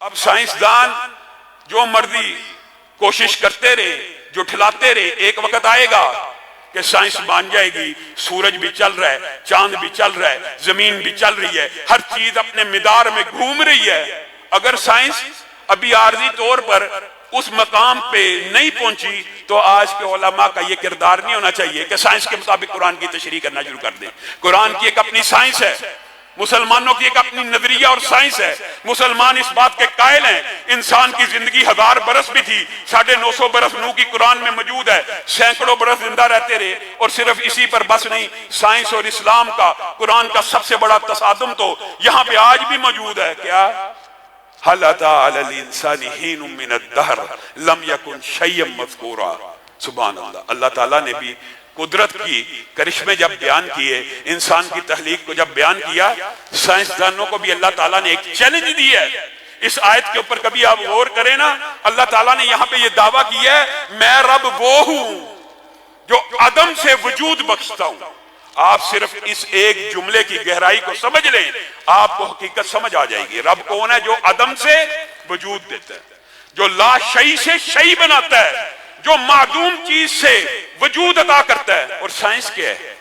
اب سائنسدان جو مرضی کوشش کرتے رہے، جھٹلاتے رہے، ایک وقت آئے گا کہ سائنس مان جائے گی سورج بھی چل رہا ہے، چاند بھی چل رہا ہے، زمین بھی چل رہی ہے، ہر چیز اپنے مدار میں گھوم رہی ہے۔ اگر سائنس ابھی عارضی طور پر اس مقام پہ نہیں پہنچی تو آج کے علماء کا یہ کردار نہیں ہونا چاہیے کہ سائنس کے مطابق قرآن کی تشریح کرنا شروع کر دیں۔ قرآن کی ایک اپنی سائنس ہے، مسلمانوں کی ایک اپنی نظریہ اور سائنس ہے۔ مسلمان اس بات کے قائل ہیں انسان کی زندگی 1000 برس بھی تھی، 950 برس نوح کی قرآن میں موجود ہے، سینکڑوں برس زندہ رہتے رہے، اور صرف اسی پر بس نہیں، سائنس اور اسلام کا قرآن کا سب سے بڑا تصادم تو یہاں پہ آج بھی موجود ہے۔ کیا هل أتى على الإنسان حين من الدهر لم يكن شيئا مذكورا۔ سبحان اللہ، اللہ تعالیٰ نے بھی قدرت کی کرشمے جب بیان کیے، انسان کی تخلیق کو جب بیان کیا، سائنسدانوں کو بھی اللہ تعالیٰ نے ایک چیلنج دی ہے۔ اس آیت کے اوپر کبھی آپ غور کریں نا، اللہ تعالیٰ نے یہاں پہ یہ دعویٰ کیا ہے میں رب وہ ہوں جو عدم سے وجود بخشتا ہوں۔ آپ صرف اس ایک جملے کی گہرائی کو سمجھ لیں، آپ کو حقیقت سمجھ آ جائے گی۔ رب کون ہے؟ جو عدم سے وجود دیتا ہے، جو لا شیء سے شیء بناتا ہے، جو معدوم چیز سے وجود عطا کرتا ہے۔ اور سائنس کیا ہے؟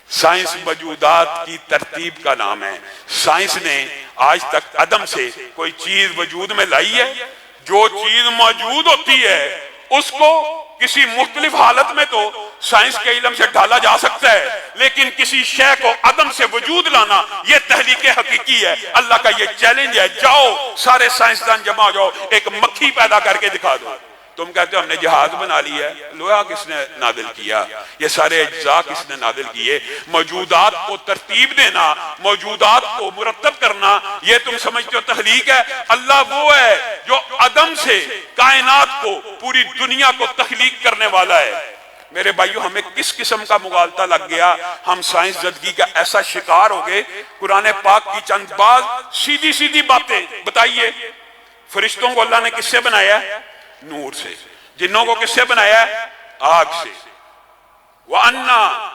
سائنس موجودات کی ترتیب کا نام ہے۔ سائنس نے آج تک عدم سے کوئی چیز وجود میں لائی ہے؟ جو چیز موجود ہوتی ہے اس کو کسی مختلف حالت میں تو سائنس کے علم سے ڈھالا جا سکتا ہے، لیکن کسی شے کو عدم سے وجود لانا یہ تحلیق حقیقی ہے۔ اللہ کا یہ چیلنج ہے، جاؤ سارے سائنسدان جمع ہو جاؤ، ایک مکھی پیدا کر کے دکھا دو۔ تم کہتے ہو ہم نے جہاز بنا لیا ہے، لوہا کس نے نازل کیا؟ یہ سارے اجزاء کس نے نازل کیے؟ موجودات کو ترتیب دینا، موجودات کو مرتب کرنا، یہ تم سمجھتے ہو تخلیق ہے؟ اللہ وہ ہے جو عدم سے کائنات کو، پوری دنیا کو تخلیق کرنے والا ہے۔ میرے بھائیو، ہمیں کس قسم کا مغالطہ لگ گیا، ہم سائنس زدگی کا ایسا شکار ہو گئے۔ قرآن پاک کی چند بعض سیدھی سیدھی باتیں بتائیے۔ فرشتوں کو اللہ نے کس سے بنایا ہے؟ نور سے۔ جنوں کو کس سے بنایا ہے؟ آگ سے۔ وَأَنَّا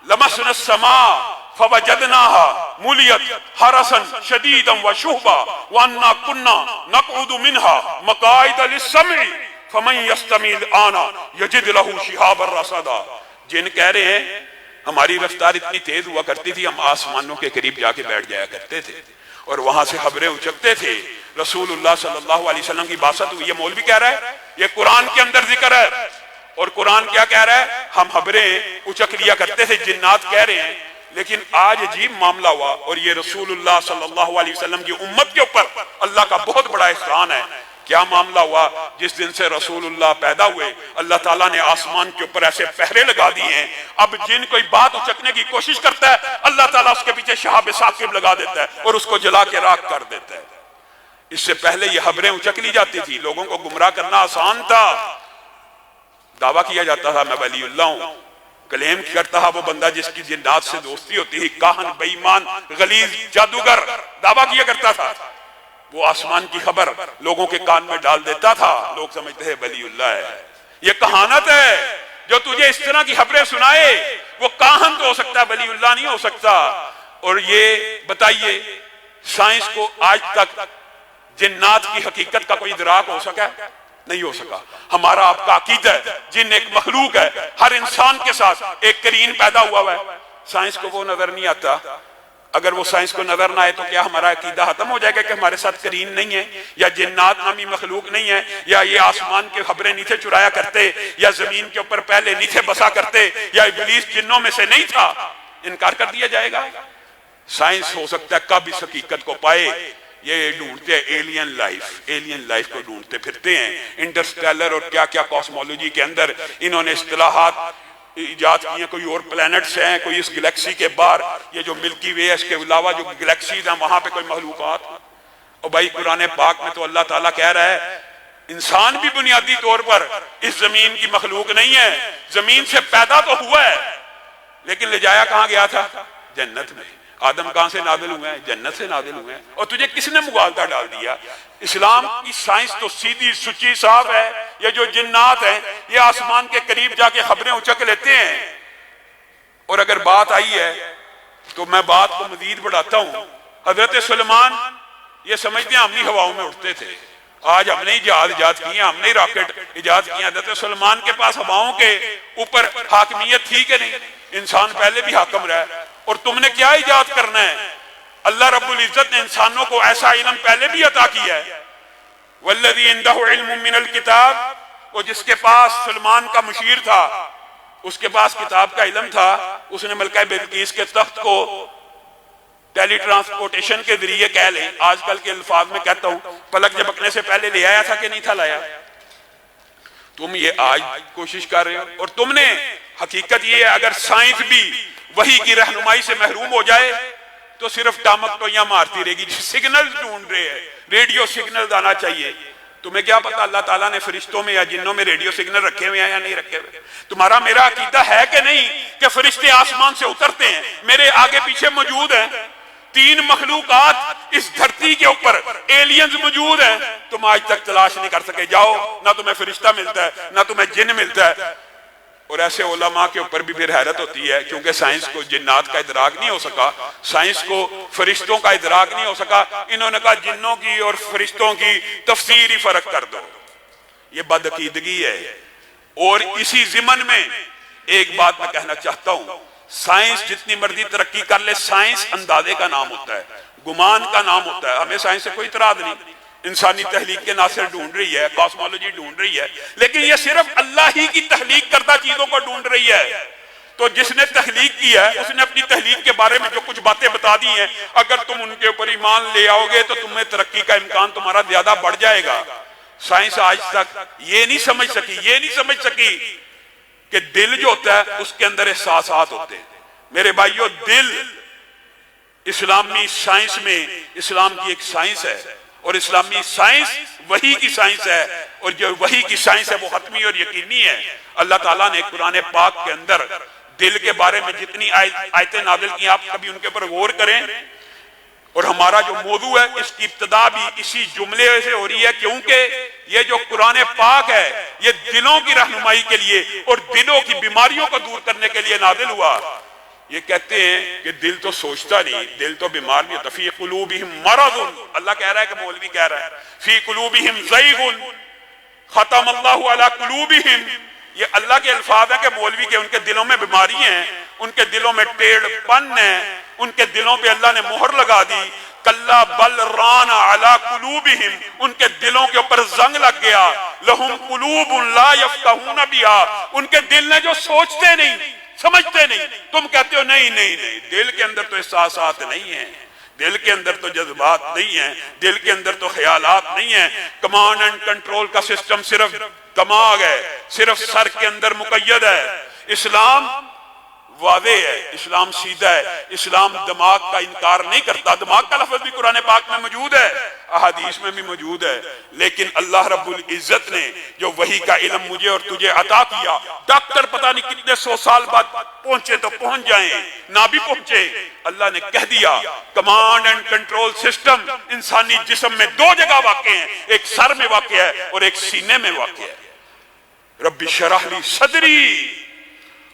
لَمَسْنَا السَّمَاءَ فَوَجَدْنَاهَا مُلِيَتْ حَرَسًا شَدِيدًا وَشُهْبًا وَأَنَّا كُنَّا نَقْعُدُ مِنْهَا مَقَاعِدَ لِلسَّمْعِ فَمَن يَسْتَمِعِ الْآنَ يَجِدْ لَهُ شِهَابًا رَصَدًا۔ جن کہہ رہے ہیں ہماری رفتار اتنی تیز ہوا کرتی تھی، ہم آسمانوں کے قریب جا کے بیٹھ جایا کرتے تھے اور وہاں سے خبریں اچکتے تھے۔ رسول اللہ صلی اللہ علیہ وسلم کی باسط ہوئی، یہ مولوی کہہ رہا ہے، یہ قرآن کے اندر ذکر ہے۔ اور قرآن کیا کہہ رہا ہے؟ ہم خبریں اچک لیا کرتے تھے، جنات کہہ رہے ہیں۔ لیکن آج عجیب معاملہ ہوا، اور یہ رسول اللہ صلی اللہ علیہ وسلم کی امت کے اوپر اللہ کا بہت بڑا احسان ہے۔ کیا معاملہ ہوا؟ جس دن سے رسول اللہ پیدا ہوئے اللہ تعالیٰ نے آسمان کے اوپر ایسے پہرے لگا دیے ہیں، اب جن کوئی بات اچکنے کی کوشش کرتا ہے اللہ تعالیٰ اس کے پیچھے شہاب ثاقب لگا دیتا ہے اور اس کو جلا کے راکھ کر دیتا ہے۔ اس سے پہلے یہ خبریں اچک لی جاتی تھی، لوگوں کو گمراہ کرنا آسان تھا، دعویٰ کیا جاتا تھا میں ولی اللہ ہوں، کلیم کرتا تھا وہ بندہ جس کی جنات سے دوستی ہوتی تھی، کاہن، بے ایمان، غلیظ، جادوگر، دعویٰ کیا کرتا تھا۔ وہ آسمان کی خبر لوگوں کے کان میں ڈال دیتا تھا، لوگ سمجھتے ہیں ولی اللہ ہے۔ یہ کہانت ہے، جو تجھے اس طرح کی خبریں سنائے وہ کاہن تو ہو سکتا ہے، ولی اللہ نہیں ہو سکتا۔ اور یہ بتائیے سائنس کو آج تک جنات کی حقیقت کا کوئی ادراک ہو سکا؟ نہیں ہو سکا۔ ہمارا آپ کا عقیدہ ہے جن ایک مخلوق ہے، ہر انسان کے ساتھ ایک کرین پیدا ہوا ہے، سائنس کو وہ نظر نہیں آتا۔ اگر وہ سائنس کو نظر نہ آئے تو کیا ہمارا عقیدہ ختم ہو جائے گا کہ ہمارے ساتھ کرین نہیں ہے، یا جنات نامی مخلوق نہیں ہے، یا یہ آسمان کے خبریں نیچے چرایا کرتے، یا زمین کے اوپر پہلے نیچے بسا کرتے، یا ابلیس جنوں میں سے نہیں تھا؟ انکار کر دیا جائے گا؟ سائنس ہو سکتا ہے کب اس حقیقت کو پائے؟ یہ ڈھونڈتے ہیں ایلین لائف کو ڈھونڈتے پھرتے ہیں، انٹرسٹیلر اور کیا کیا کاسمولوجی کے اندر انہوں نے اصطلاحات ایجاد کی ہیں، کوئی اور پلانٹس ہیں، کوئی اس گلیکسی کے باہر، یہ جو ملکی وے ہے اس کے علاوہ جو گلیکسیز ہیں وہاں پہ کوئی مخلوقات۔ اور بھائی قرآن پاک میں تو اللہ تعالیٰ کہہ رہا ہے انسان بھی بنیادی طور پر اس زمین کی مخلوق نہیں ہے، زمین سے پیدا تو ہوا ہے لیکن لے جایا کہاں گیا تھا؟ جنت میں۔ آدم کہاں سے نازل ہوئے ہیں؟ جنت سے نازل ہوئے ہیں۔ اور تجھے کس نے مغالطہ ڈال دیا؟ اسلام کی سائنس تو سیدھی سچی صاف ہے۔ یہ جو جنات ہیں یہ آسمان کے قریب جا کے خبریں اچک لیتے ہیں۔ اور اگر بات آئی ہے تو میں بات کو مزید بڑھاتا ہوں۔ حضرت سلیمان یہ سمجھتے ہیں ہم ہی ہواؤں میں اٹھتے تھے، آج ہم نے جہاز ایجاد کیے، ہم نے راکٹ ایجاد کیا۔ حضرت سلمان کے پاس ہواؤں کے اوپر حاکمیت تھی کہ نہیں؟ انسان پہلے بھی حاکم رہا ہے، اور تم نے کیا ایجاد کرنا ہے؟ اللہ رب العزت نے انسانوں کو ایسا علم پہلے بھی عطا کیا ہے، والذی عندہ علم من الکتاب، وہ جس کے پاس سلمان کا مشیر تھا، اس کے پاس کتاب کا علم تھا، اس نے ملکہ بلقیس کے تخت کو ٹیلی ٹرانسپورٹیشن کے ذریعے کہہ لیں، آج کل کے الفاظ میں کہتا ہوں، پلک جھپکنے سے پہلے لے آیا تھا کہ نہیں تھا لایا؟ تم یہ آج کوشش کر رہے ہو، اور تم نے، حقیقت یہ ہے اگر سائنس بھی وحی کی رہنمائی سے محروم ہو جائے تو صرف ٹامک ٹوئیاں مارتی رہے گی۔ سگنل ڈھونڈ رہے ہیں، ریڈیو سگنل آنا چاہیے۔ تمہیں کیا پتا اللہ تعالیٰ نے فرشتوں میں یا جنوں میں ریڈیو سگنل رکھے ہوئے ہیں یا نہیں رکھے ہوئے؟ تمہارا میرا عقیدہ ہے کہ نہیں کہ فرشتے آسمان سے اترتے ہیں، میرے آگے پیچھے موجود ہیں، 3 مخلوقات اس دھرتی کے اوپر ایلینز موجود ہیں، تم آج تک تلاش نہیں کر سکے۔ جاؤ، نہ تمہیں فرشتہ ملتا ہے نہ تمہیں جن ملتا ہے۔ اور ایسے علماء کے اوپر بھی پھر حیرت ہوتی ہے، کیونکہ سائنس کو جنات کا ادراک نہیں ہو سکا، سائنس کو فرشتوں کا ادراک نہیں ہو سکا، انہوں نے کہا جنوں کی اور فرشتوں کی تفسیر ہی فرق کر دو۔ یہ بدعقیدگی ہے۔ اور اسی ضمن میں ایک بات میں کہنا چاہتا ہوں، سائنس جتنی مرضی ترقی کر لے، سائنس اندازے کا نام ہوتا ہے، گمان کا نام ہوتا ہے۔ ہمیں سائنس سے کوئی اعتراض نہیں، انسانی تحلیق کے ناصر ڈھونڈ رہی ہے، کاسمولوجی ڈھونڈ رہی ہے، لیکن یہ صرف اللہ ہی کی تخلیق کردہ چیزوں کو ڈھونڈ رہی ہے۔ تو جس نے تخلیق کی ہے اس نے اپنی تخلیق کے بارے میں جو کچھ باتیں بتا دی ہیں، اگر تم ان کے اوپر ایمان لے آؤ گے تو تمہیں ترقی کا امکان تمہارا زیادہ بڑھ جائے گا۔ سائنس آج تک یہ نہیں سمجھ سکی کہ دل جو ہوتا ہے اس کے اندر احساسات ہوتے ہیں۔ میرے بھائیو، دل اسلامی سائنس میں اسلام کی ایک سائنس ہے، اور اسلامی سائنس وحی کی سائنس ہے، اور جو وحی کی سائنس ہے وہ حتمی اور یقینی ہے۔ اللہ تعالیٰ نے قرآن پاک کے اندر دل کے بارے میں جتنی آیتیں نازل کی، آپ کبھی ان کے اوپر غور کریں۔ اور ہمارا جو موضوع ہے اس کی ابتدا بھی اسی جملے سے ہو رہی ہے، کیونکہ یہ جو قرآن پاک ہے یہ دلوں کی رہنمائی کے لیے اور دلوں کی بیماریوں کو دور کرنے کے لیے نازل ہوا۔ یہ کہتے ہیں کہ دل تو سوچتا نہیں، دل تو بیمار بھی ہوتا۔ فی قلوبہم مرض، اللہ کہہ رہا ہے کہ مولوی کہہ رہا ہے، فی قلوبہم زیغ ختم اللہ علی قلوبہم۔ یہ اللہ کے الفاظ ہیں کہ مولوی کے ان کے دلوں میں بیماری ہیں، ان کے دلوں میں ٹیڑھ پن ہے، ان کے دلوں پہ اللہ نے مہر لگا دی۔ کلا بل ران علی قلوبہم، ان کے دلوں کے اوپر زنگ لگ گیا۔ لہم قلوب لا یفقہون بہا، ان کے دل نے جو سوچتے نہیں، سمجھتے نہیں۔ تم کہتے ہو نہیں، دل کے اندر تو احساسات نہیں ہیں، دل کے اندر تو جذبات نہیں ہیں، دل کے اندر تو خیالات نہیں ہیں۔ کمانڈ اینڈ کنٹرول کا سسٹم صرف دماغ ہے، صرف سر کے اندر مقید ہے۔ اسلام واضح ہے، اسلام سیدھا ہے، اسلام دماغ کا انکار نہیں کرتا۔ دماغ کا لفظ بھی قرآن پاک میں موجود ہے، احادیث میں بھی موجود ہے، لیکن اللہ رب العزت نے جو وحی کا علم مجھے اور تجھے عطا کیا، ڈاکٹر پتہ نہیں کتنے 100 سال بعد پہنچے تو پہنچ جائیں، نہ بھی پہنچے، اللہ نے کہہ دیا کمانڈ اینڈ کنٹرول سسٹم انسانی جسم میں 2 جگہ واقع ہیں، ایک سر میں واقع ہے اور ایک سینے میں واقع ہے۔ رب اشرح لی صدری،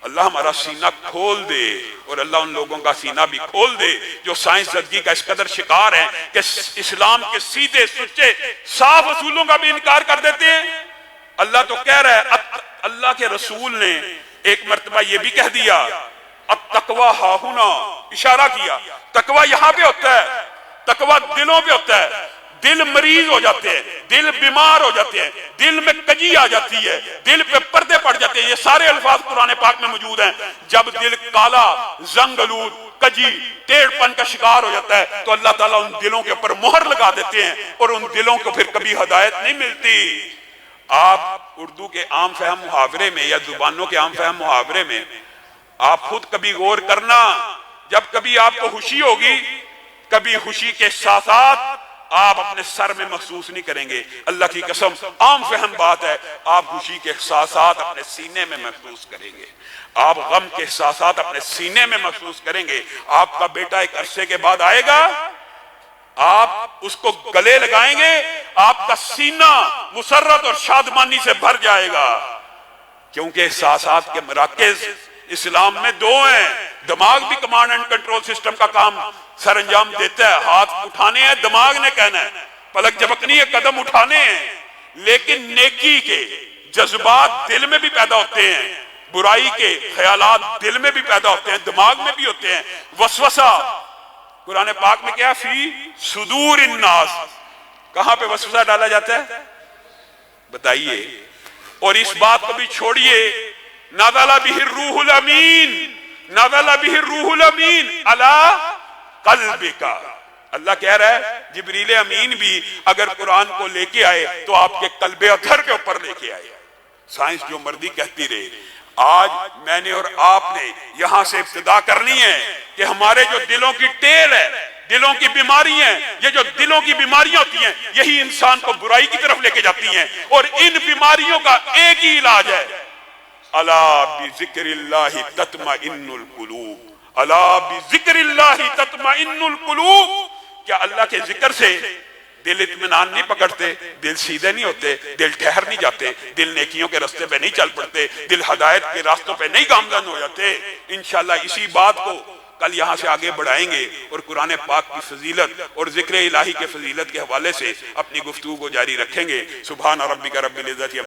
اللہ ہمارا سینہ کھول دے، اور اللہ ان لوگوں کا سینہ بھی کھول دے جو سائنس زدگی کا اس قدر شکار ہیں کہ اسلام کے سیدھے سچے صاف اصولوں کا بھی انکار کر دیتے ہیں۔ اللہ تو کہہ رہا ہے، اللہ کے رسول نے ایک مرتبہ یہ بھی کہہ دیا، التقوی ہاہنا، اشارہ کیا، تقوی یہاں پہ ہوتا ہے، تقوی دلوں پہ ہوتا ہے۔ دل مریض ہو جاتے ہیں، دل بیمار ہو جاتے ہیں، دل میں کجی آ جاتی ہے، دل پہ پردے پڑ جاتے ہیں۔ یہ سارے الفاظ قرآن پاک میں موجود ہیں۔ جب دل کالا، زنگ آلود، کجی، ٹیڑھ پن کا شکار ہو جاتا ہے تو اللہ تعالیٰ ان دلوں کے اوپر مہر لگا دیتے ہیں، اور ان دلوں کو پھر کبھی ہدایت نہیں ملتی۔ آپ اردو کے عام فہم محاورے میں یا زبانوں کے عام فہم محاورے میں آپ خود کبھی غور کرنا، جب کبھی آپ کو خوشی ہوگی، کبھی خوشی کے احساسات آپ اپنے سر میں محسوس نہیں کریں گے۔ اللہ کی قسم، عام فہم بات ہے، آپ خوشی کے احساسات اپنے سینے میں محسوس کریں گے، آپ غم کے احساسات اپنے سینے میں محسوس کریں گے۔ آپ کا بیٹا ایک عرصے کے بعد آئے گا، آپ اس کو گلے لگائیں گے، آپ کا سینہ مسرت اور شادمانی سے بھر جائے گا، کیونکہ احساسات کے مراکز اسلام میں دو ہیں. دماغ بھی کمانڈ اینڈ کنٹرول سسٹم کا کام سر انجام دیتا ہے. ہاتھ اٹھانے ہیں دماغ نے کہنا ہے, پلک جھپکنی ہے قدم اٹھانے ہیں. لیکن نیکی کے جذبات دل میں بھی پیدا ہوتے ہیں, برائی کے خیالات دل میں بھی پیدا ہوتے ہیں, دماغ میں بھی ہوتے ہیں. وسوسہ قرآن پاک میں کیا فی صدور الناس, کہاں پہ وسوسہ ڈالا جاتا ہے بتائیے. اور اس بات کو بھی چھوڑیے, نازل بہ الروح الامین, نازل بہ الروح الامین علی قلبک. اللہ کہہ رہا ہے جبریل امین بھی اگر قرآن کو لے کے آئے تو آپ کے قلب اطہر کے اوپر لے کے آئے. سائنس جو مرضی کہتی رہے, آج میں نے اور آپ نے یہاں سے ابتدا کرنی ہے کہ ہمارے جو دلوں کی ٹیل ہے, دلوں کی بیماری ہیں, یہ جو دلوں کی بیماریاں ہوتی ہیں یہی انسان کو برائی کی طرف لے کے جاتی ہیں. اور ان بیماریوں کا ایک ہی علاج ہے, الا بذکر اللہ تطمئن القلوب, الا بذکر اللہ تطمئن القلوب. کیا اللہ کے ذکر سے دل اطمینان نہیں پکڑتے, دل سیدھے نہیں ہوتے, دل ٹھہر نہیں جاتے, دل نیکیوں کے راستے پہ نہیں چل پڑتے, دل ہدایت کے راستوں پہ نہیں گامزن ہو جاتے؟ انشاءاللہ اسی بات کو کل یہاں سے آگے بڑھائیں گے اور قرآن پاک کی فضیلت اور ذکر الہی کے فضیلت کے حوالے سے اپنی گفتگو کو جاری رکھیں گے. سبحان ربک رب العزت